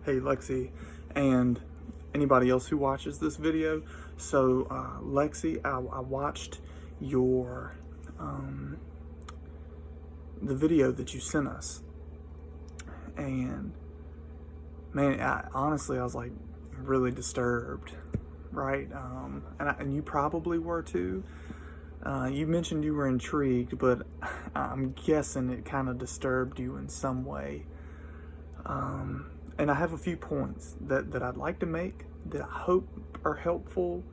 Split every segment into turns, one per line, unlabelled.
Hey Lexi, and anybody else who watches this video. So Lexi, I watched your the video that you sent us, and man, honestly I was like really disturbed, right? And you probably were too. You mentioned you were intrigued, but I'm guessing it kind of disturbed you in some way. And I have a few points that I'd like to make that I hope are helpful.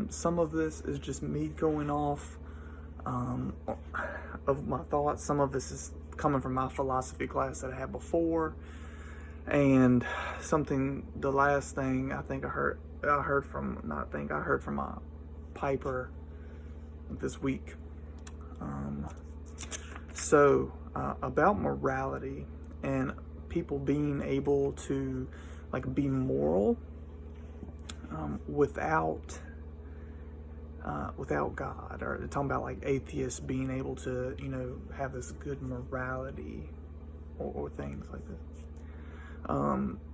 Some of this is just me going off of my thoughts. Some of this is coming from my philosophy class that I had before. And the last thing I heard from Piper this week. About morality and people being able to be moral without God, or they're talking about atheists being able to have this good morality or things like this.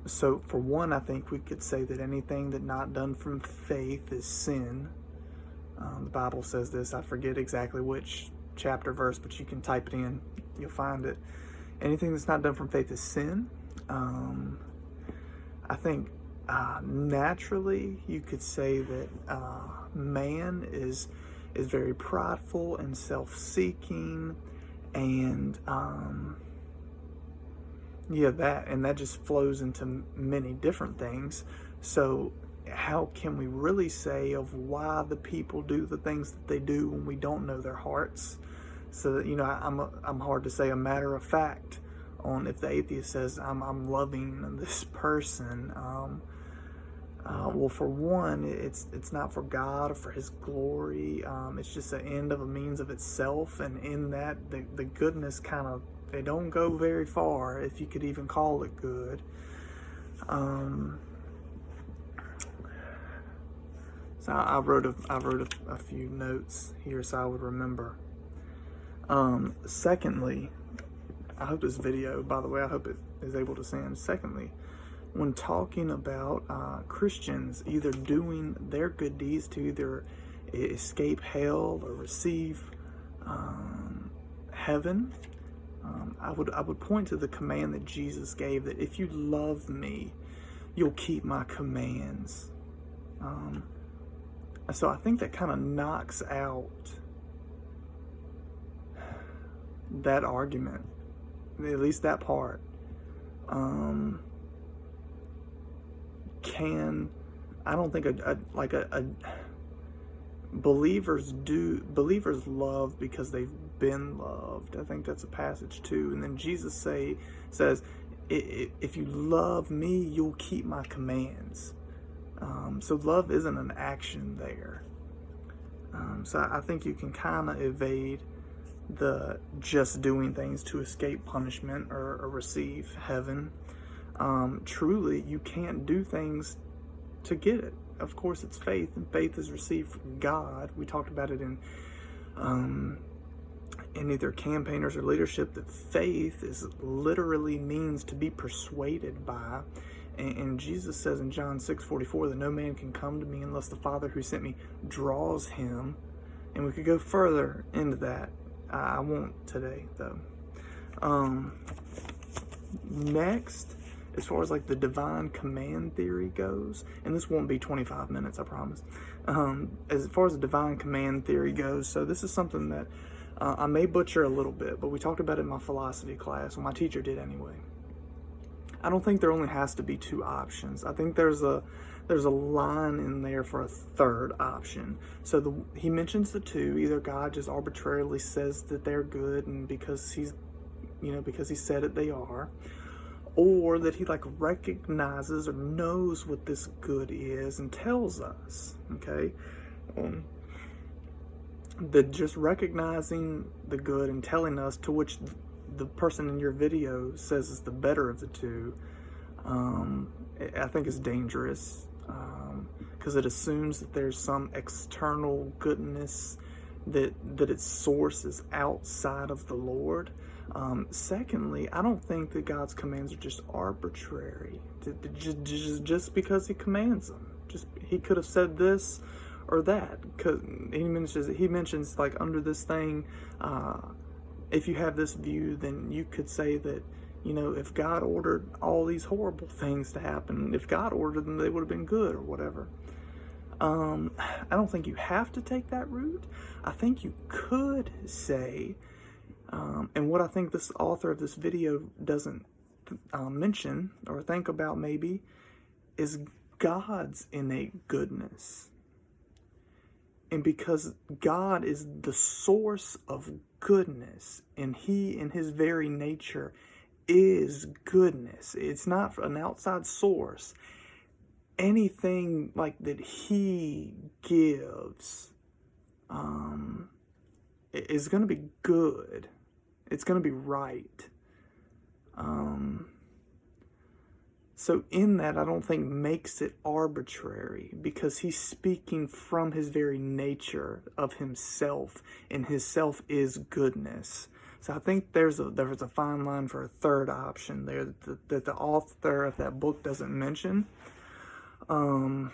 So for one, I think we could say that anything that not done from faith is sin. The Bible says this. I forget exactly which chapter verse, but you can type it in, you'll find it. Anything that's not done from faith is sin. I think naturally you could say that man is very prideful and self-seeking, and that just flows into many different things. So how can we really say of why the people do the things that they do when we don't know their hearts? So that, I'm hard to say a matter of fact on if the atheist says I'm loving this person. Well, for one, it's not for God or for His glory. It's just the end of a means of itself, and in that the goodness they don't go very far, if you could even call it good. So I wrote a few notes here so I would remember. Secondly, I hope this video, by the way, I hope it is able to send. Secondly, when talking about Christians either doing their good deeds to either escape hell or receive heaven, I would point to the command that Jesus gave, that if you love me, you'll keep my commands. So I think that kind of knocks out that argument, at least that part. I don't think believers love because they've been loved. I think that's a passage too. And then Jesus says, if you love me, you'll keep my commands. So love isn't an action there. So I think you can kind of evade the just doing things to escape punishment or receive heaven. Truly, you can't do things to get it. Of course, it's faith, and faith is received from God. We talked about it in either campaigners or leadership, that faith is literally means to be persuaded by. And Jesus says in John 6:44 that no man can come to me unless the Father who sent me draws him. And we could go further into that. I won't today, though. Next, as far as the divine command theory goes, and this won't be 25 minutes, I promise. As far as the divine command theory goes, so this is something that I may butcher a little bit, but we talked about it in my philosophy class, well, my teacher did anyway. I don't think there only has to be two options. I think there's a line in there for a third option. So he mentions the two. Either God just arbitrarily says that they're good, and because he said it, they are, or that he recognizes or knows what this good is and tells us. Okay, that just recognizing the good and telling us, to which the person in your video says is the better of the two, I think is dangerous, because it assumes that there's some external goodness that its source is outside of the Lord. Secondly, I don't think that God's commands are just arbitrary, just because he commands them. Just he could have said this or that, because he mentions like under this thing, if you have this view, then you could say that, you know, if God ordered all these horrible things to happen, if God ordered them, they would have been good or whatever. I don't think you have to take that route. I think you could say, and what I think this author of this video doesn't mention or think about maybe, is God's innate goodness. And because God is the source of goodness, and he in his very nature is goodness. It's not an outside source. Anything like that he gives is going to be good. It's going to be right. So in that, I don't think makes it arbitrary, because he's speaking from his very nature of himself, and his self is goodness. So I think there's a fine line for a third option there that the author of that book doesn't mention. I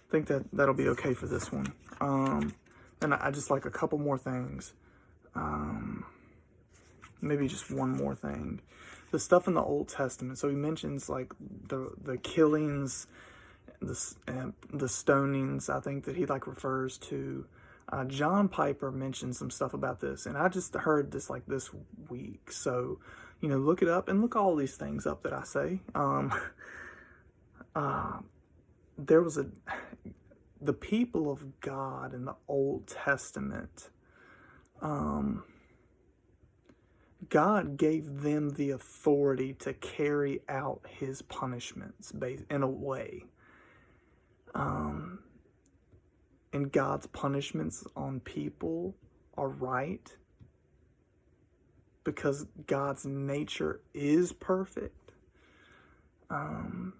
think that'll be okay for this one. And I just like a couple more things. Maybe just one more thing. The stuff in the Old Testament. So he mentions like the killings, the stonings. I think that he like refers to. John Piper mentioned some stuff about this, and I just heard this like this week. So, you know, look it up and look all these things up that I say. There was the people of God in the Old Testament. God gave them the authority to carry out his punishments in a way. And God's punishments on people are right because God's nature is perfect. And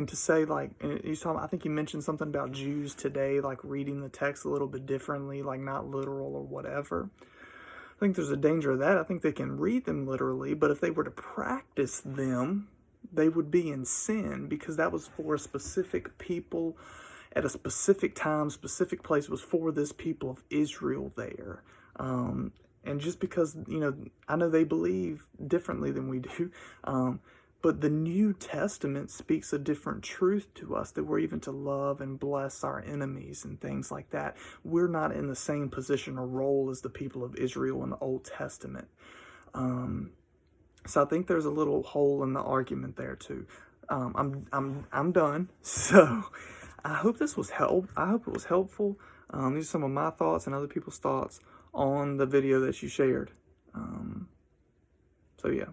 to say, like, I think you mentioned something about Jews today, like reading the text a little bit differently, like not literal or whatever. I think there's a danger of that. I think they can read them literally, but if they were to practice them, they would be in sin, because that was for a specific people at a specific time, specific place. Was for this people of Israel there. And just because, you know, I know they believe differently than we do, but the New Testament speaks a different truth to us, that we're even to love and bless our enemies and things like that. We're not in the same position or role as the people of Israel in the Old Testament. So I think there's a little hole in the argument there too. I'm done. So I hope this was I hope it was helpful. These are some of my thoughts and other people's thoughts on the video that you shared. So yeah.